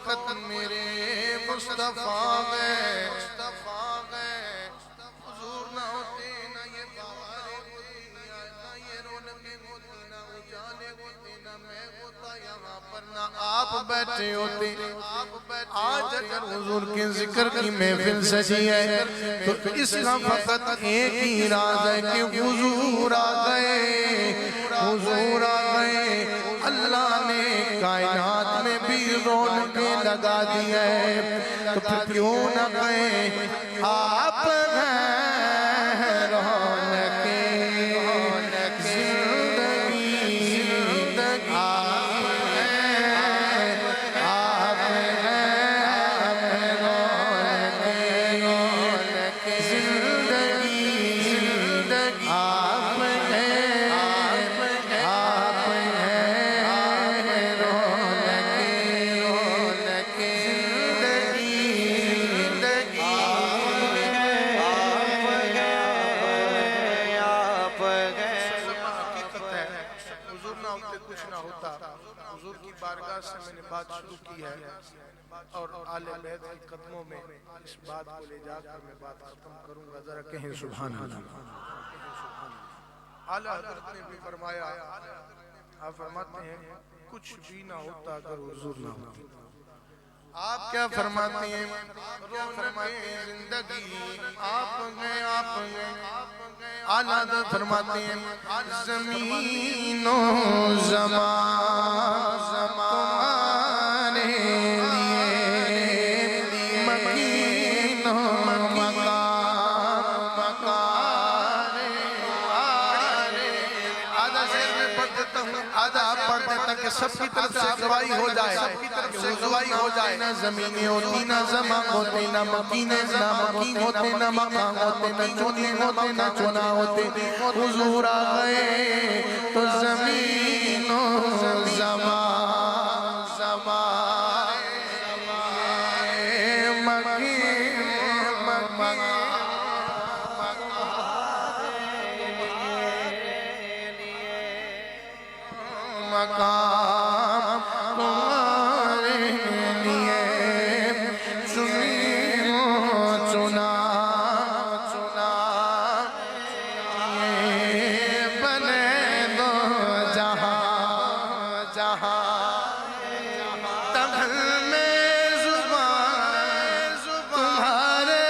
فقط میرے مصطفیٰ گئے، حضور نہ ہوتے نہ یہ بہاریں ہوتی، نہ یہ رونقیں ہوتی، نہ اجالے ہوتے، نہ میں ہوتا یہاں پر، نہ آپ بیٹھے ہوتے۔ آج اگر حضور کے ذکر کی محفل سجی ہے تو اس کا فقط ایک ہی راز ہے کہ حضور آ گئے، حضور آ گئے۔ اللہ نے کائنات میں بھی رونقیں لگا دی ہے، تو پھر کیوں نہ کہیں آپ ہیں رونقیں زندگی، آپ ہیں، آپ ہیں رونقیں زندگی، آپ ہیں، آپ ہیں رونقیں حضور نہ ہوتے کچھ نہ ہوتا۔ حضور کی بارگاہ سے میں نے بات شروع کی ہے اور آل بیت کے قدموں میں اس بات کو لے جا کر میں بات ختم کروں گا، ذرا کہیں سبحان اللہ۔ اعلیٰ حضرت نے بھی فرمایا، آپ فرماتے ہیں کچھ بھی نہ ہوتا اگر حضور نہ ہوتے۔ آپ کیا فرماتے ہیں؟ فرماتے ہیں زندگی آپ ہیں، آپ ہیں۔ اعلیٰ حضرت فرماتے ہیں زمین و زمان تمہارے لیے، مکین و مقام آدھا شعر میں پڑھ دیتا ہوں، آدھا آپ پڑھ دیتا کہ سب کی طرف سے گواہی ہو جائے، سب کی طرف سے گواہی ہو جائے۔ نہ زمینیں ہوتی، نہ زمان ہوتے، نہ مکین ہوتے، نہ مقام ہوتے، نہ چونے ہوتے، نہ چونا ہوتے۔ حضور آ گئے تو زمین و زمان مکین مقام تمہارے لیے، چنی و چنا یہ بنے دو جہاں تغل میں زبان تمہارے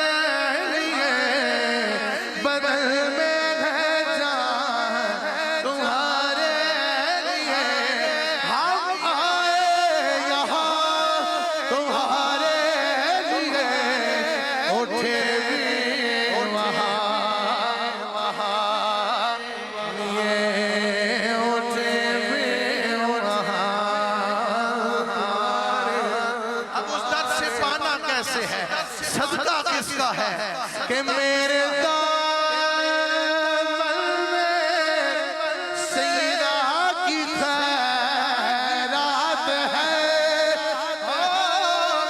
لیے، بدل میں ہے جان تمہارے لیے، ہم آئے یہاں تمہارے لیے، اٹھے بھی وہاں لیے، اٹھے بھی وہاں۔ اب اس درد سے پانا کیسے ہے؟ صدقہ کس کا ہے کہ میرے دامن میں سیدہ کی خیرات ہے،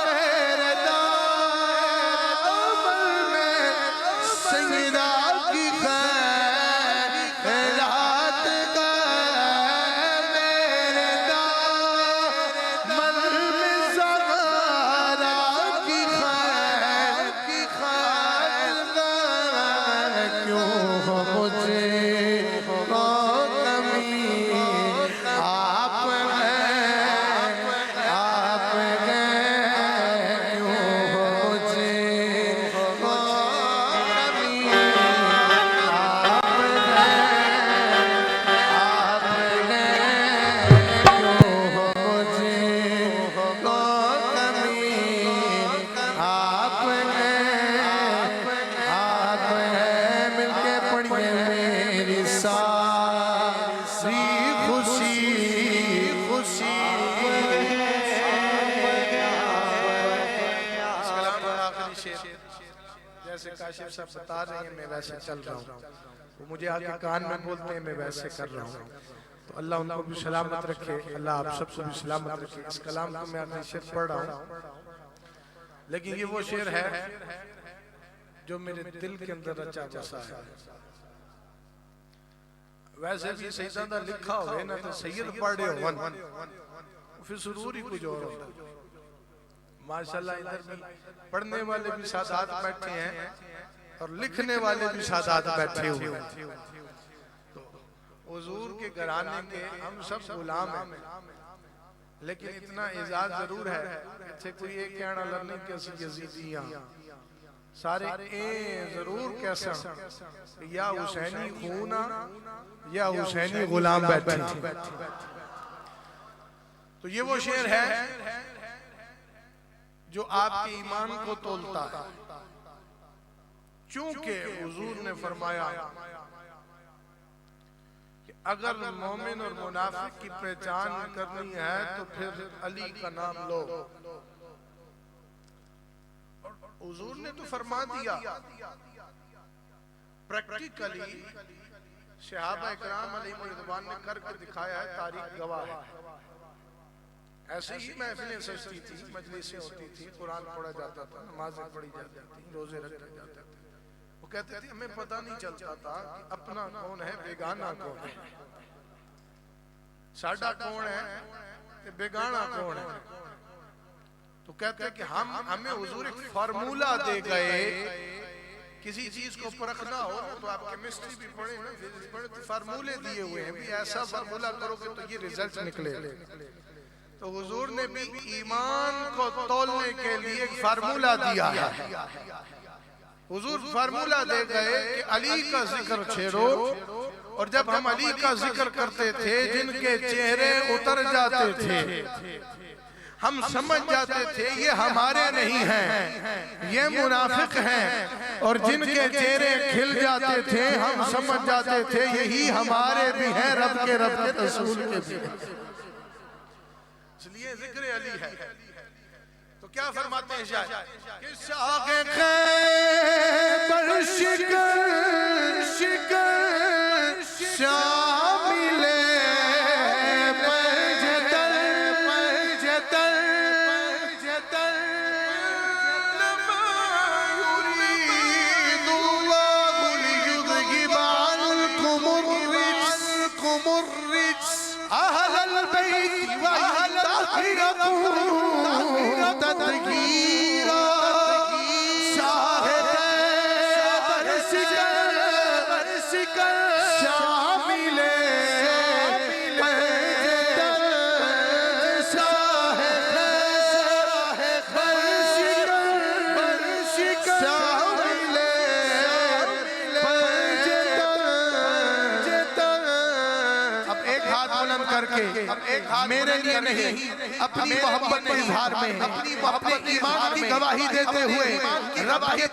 میرے دامن میں سیدہ کی خیرات کا، میرے دامن میں زہرا کی خیر کیوں ہو مجھے کمی، آپ ہیں، آپ ہیں، کیوں ہو مجھے کمی، آپ ہیں، آپ ہیں، کیوں ہو مجھے کمی، آپ ہیں، آپ ہیں، مل کے پڑھیے میری ساری خوشی اس کلام کا آخری شعر جیسے کاشف صاحب بتا رہے ہیں میں ویسے چل رہا ہوں، وہ مجھے آگے کان میں بولتے ہیں میں ویسے کر رہا ہوں، تو اللہ ان کو بھی سلامت رکھے، اللہ آپ سب کو بھی سلامت رکھے۔ اس کلام کو میں آخری شعر پڑھ رہا ہوں، لیکن یہ وہ شعر ہے جو میرے دل کے اندر رچا بسا ہے۔ ویسے بھی سیدہ لکھا ہوئے نا تو سید پڑھ رہے ہو پھر سرور ہی کچھ اور ہوتا ہے۔ ماشاءاللہ ادھر بھی پڑھنے والے بھی سادات بیٹھے ہیں اور لکھنے والے بھی سادات بیٹھے ہوئے ہیں. تو حضور کے گھرانے کے ہم سب غلام ہیں، لیکن اتنا اعزاز ضرور ہے کہ کوئی ایک کہنا لڑنے کیسی یزیدیاں سارے ضرور کیسا یا حسینی خونا یا حسینی غلام بیٹھے. تو یہ وہ شعر ہے جو آپ کے ایمان کو تولتا ہے، چونکہ حضور نے فرمایا کہ اگر مومن اور منافق کی پہچان کرنی ہے تو پھر علی کا نام لو. حضور نے تو فرما دیا، پریکٹیکلی صحابہ اکرام علیہ رضوان نے کر کے دکھایا ہے، تاریخ گواہ ہے. ایسے ہی محفلیں سجتی تھی، مجلسیں ہوتی تھی، قرآن پڑھا جاتا تھا، نمازیں پڑھی جاتی تھی، روزے رکھے جاتے تھے. وہ کہتے تھے ہمیں پتہ نہیں چلتا تھا کہ اپنا کون ہے بیگانہ کون ہے، ساڈا کون ہے کہ بیگانہ کون ہے. تو کہتے ہیں کہ ہمیں حضور ایک فارمولہ دے گئے، کسی چیز کو پرکھنا ہو تو آپ کیمسٹری بھی پڑھیں نا، فزکس پڑھیں تو فارمولے دیے ہوئے ہیں، بھی ایسا فارمولہ کرو گے تو یہ ریزلٹ نکلے. تو حضور نے بھی ایمان کو تولنے کے لیے ایک فارمولہ دیا ہے. حضور فارمولہ دے گئے کہ علی کا ذکر چھیڑو، اور جب ہم علی کا ذکر کرتے تھے جن کے چہرے اتر جاتے تھے ہم سمجھ جاتے تھے یہ ہمارے نہیں ہیں، یہ منافق ہیں، اور جن کے چہرے کھل جاتے تھے ہم سمجھ جاتے تھے یہی ہمارے بھی ہیں، رب کے رسول کے بھی ہیں. اس لیے ذکر علی ہے. تو کیا فرماتے ہیں شاید کہ شاہ خیبر شکر شکر شامل پجدر پجدر پجدر لما يريد الله ليذهب عنكم الرجس أهل البيت ويطهركم تطهيرا. شاہ خیبر شکر شامل پجدر شاہ خیبر شکر شامل پجدر. اب ایک ہاتھ بلند کر کے میرے لیے نہیں، اپنی محبت کے اظہار میں، اپنے ایمان کی گواہی دیتے ہوئے رب کے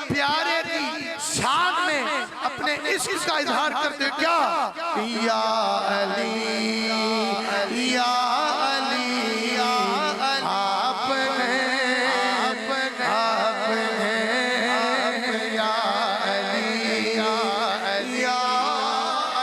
پیارے کی شان میں اپنے عشق کا اظہار کرتے کیا؟ یا علی یا علی آپ ہیں یا علی یا علی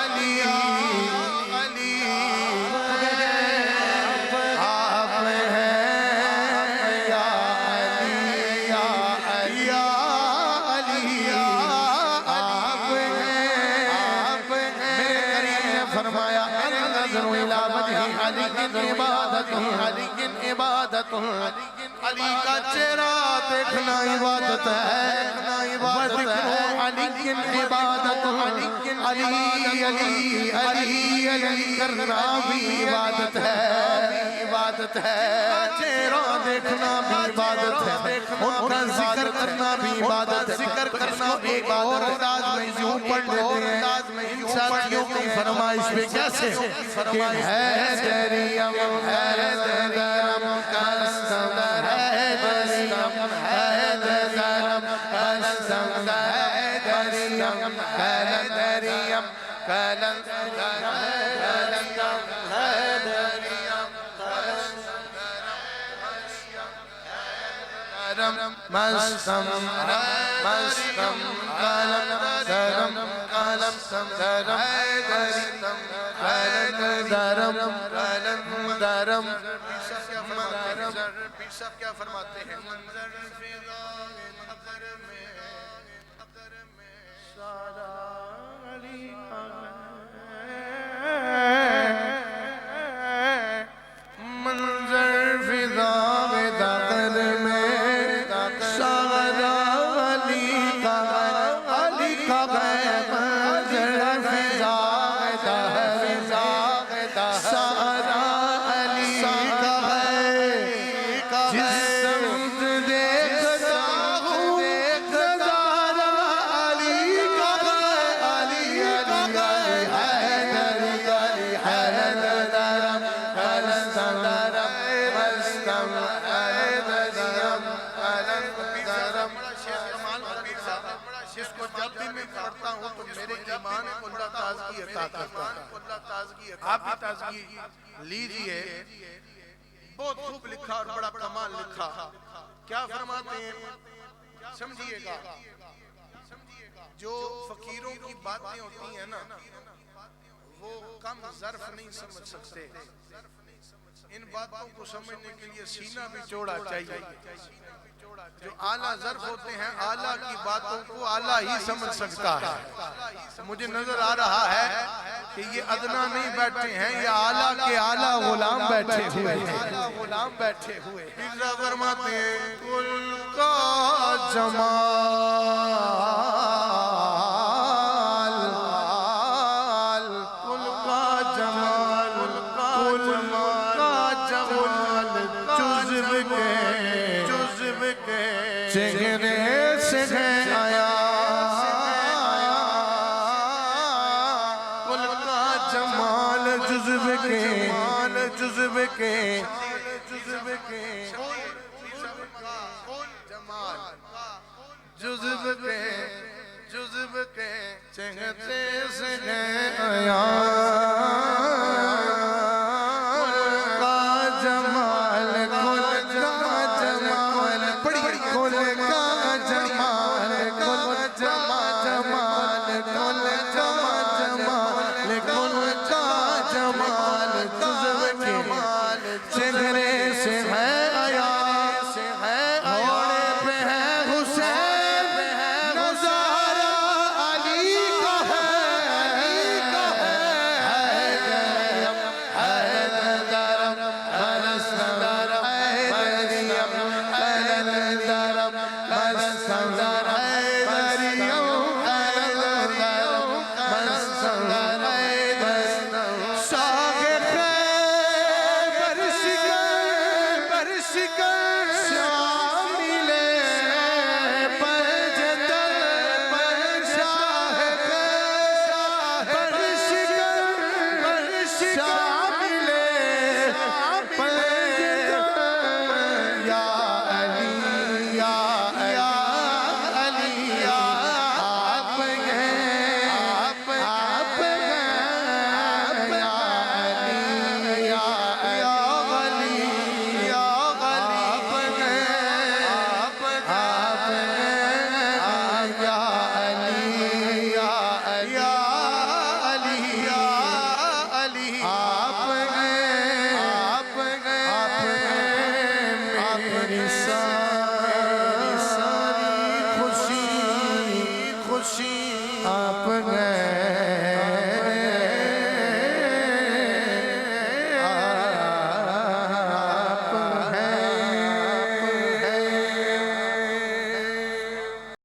عبادت. علی کا چہرہ دیکھنا عبادت ہے، وذکر علی عبادت. علی علی علی علی کرنا بھی عبادت ہے. چہرہ دیکھنا بھی عبادت ہے، ان کا ذکر کرنا بھی عبادت ہے. ذکر کرنا بھی اور انداز میں یوں پڑھ لیتے ہیں ساتھیوں کی فرمائش پہ کیسے کہ حیدریم حیدرم قسم حیدریم حیدرم قسم حیدریم حیدریم مستم مستم قلم درم قلم درم درم درم. پیر صاحب کیا فرماتے ہیں؟ منظر فضائے قدر میں سارا علی کا منظر فضائے میں پڑھتا ہوں تو میرے ایمان کو اللہ تازگی عطا کرتا ہے. آپ بھی تازگی لیجئے. بہت خوب لکھا اور بڑا کمال لکھا. کیا فرماتے ہیں سمجھئے گا. جو فقیروں کی باتیں ہوتی ہیں نا وہ کم ظرف نہیں سمجھ سکتے. ان باتوں کو سمجھنے کے لیے سینہ بھی چوڑا چاہیے. جو اعلیٰ ظرف ہوتے ہیں اعلیٰ کی باتوں کو اعلیٰ ہی سمجھ سکتا ہے. مجھے نظر آ رہا ہے کہ یہ ادنا نہیں بیٹھے ہیں, یہ اعلیٰ کے اعلیٰ غلام بیٹھے ہوئے ہیں. پھر فرماتے ہیں کل کا جمال, کل کا جمال, کل کا جمال جزب کے چہرے سے ہے آیا. کل کا جمال جزب کے جزب کے جزب کے جمال جزب کے چہرے سے ہے آیا.